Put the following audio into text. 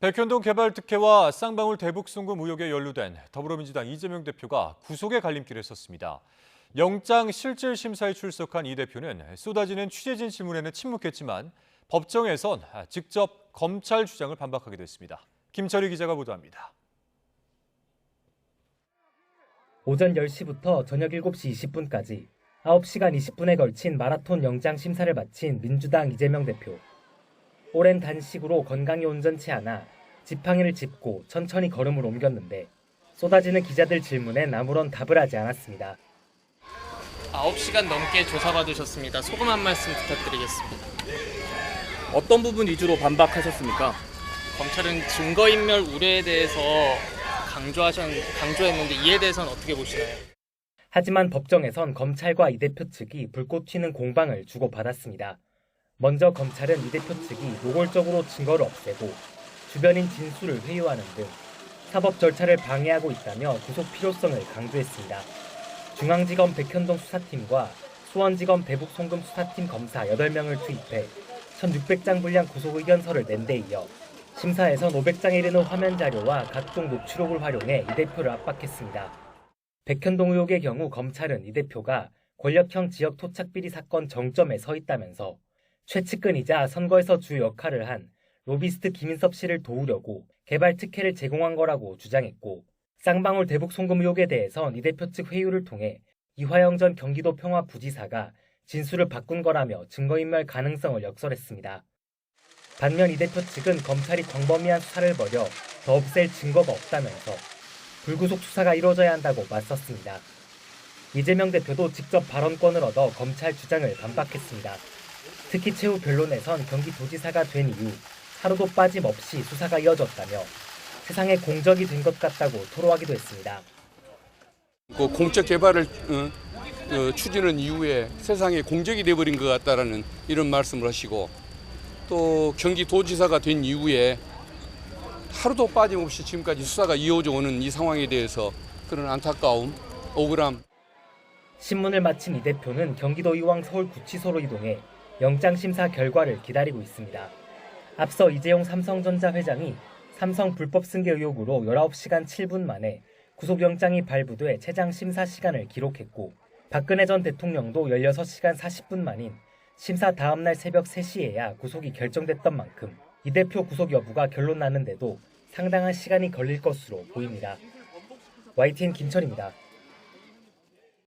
백현동 개발 특혜와 쌍방울 대북 송금 의혹에 연루된 더불어민주당 이재명 대표가 구속의 갈림길에 섰습니다. 영장 실질 심사에 출석한 이 대표는 쏟아지는 취재진 질문에는 침묵했지만 법정에선 직접 검찰 주장을 반박하기도 했습니다. 김철희 기자가 보도합니다. 오전 10시부터 저녁 7시 20분까지 9시간 20분에 걸친 마라톤 영장 심사를 마친 민주당 이재명 대표. 오랜 단식으로 건강이 온전치 않아 지팡이를 짚고 천천히 걸음을 옮겼는데 쏟아지는 기자들 질문엔 아무런 답을 하지 않았습니다. 9시간 넘게 조사받으셨습니다. 소금 한 말씀 부탁드리겠습니다. 어떤 부분 위주로 반박하셨습니까? 검찰은 증거인멸 우려에 대해서 강조했는데 이에 대해서는 어떻게 보시나요? 하지만 법정에선 검찰과 이 대표 측이 불꽃 튀는 공방을 주고받았습니다. 먼저 검찰은 이 대표 측이 노골적으로 증거를 없애고 주변인 진술을 회유하는 등 사법 절차를 방해하고 있다며 구속 필요성을 강조했습니다. 중앙지검 백현동 수사팀과 수원지검 대북 송금 수사팀 검사 8명을 투입해 1,600장 분량 구속 의견서를 낸 데 이어 심사에선 500장에 이르는 화면 자료와 각종 녹취록을 활용해 이 대표를 압박했습니다. 백현동 의혹의 경우 검찰은 이 대표가 권력형 지역 토착 비리 사건 정점에 서 있다면서 최측근이자 선거에서 주 역할을 한 로비스트 김인섭 씨를 도우려고 개발 특혜를 제공한 거라고 주장했고, 쌍방울 대북 송금 의혹에 대해선 이 대표 측 회유를 통해 이화영 전 경기도 평화부지사가 진술을 바꾼 거라며 증거인멸 가능성을 역설했습니다. 반면 이 대표 측은 검찰이 광범위한 수사를 벌여 더 없앨 증거가 없다면서 불구속 수사가 이루어져야 한다고 맞섰습니다. 이재명 대표도 직접 발언권을 얻어 검찰 주장을 반박했습니다. 특히 최후 변론에선 경기도지사가 된 이후 하루도 빠짐없이 수사가 이어졌다며 세상에 공적이 된 것 같다고 토로하기도 했습니다. 공적 개발을 추진한 이후에 세상에 공적이 돼버린 것 같다라는 이런 말씀을 하시고, 또 경기도지사가 된 이후에 하루도 빠짐없이 지금까지 수사가 이어져 오는 이 상황에 대해서 그런 안타까움, 억울함. 신문을 마친 이 대표는 경기도 이왕 서울구치소로 이동해 영장심사 결과를 기다리고 있습니다. 앞서 이재용 삼성전자 회장이 삼성 불법 승계 의혹으로 19시간 7분 만에 구속영장이 발부돼 최장 심사 시간을 기록했고, 박근혜 전 대통령도 16시간 40분 만인 심사 다음날 새벽 3시에야 구속이 결정됐던 만큼 이 대표 구속 여부가 결론 나는데도 상당한 시간이 걸릴 것으로 보입니다. YTN 김철입니다.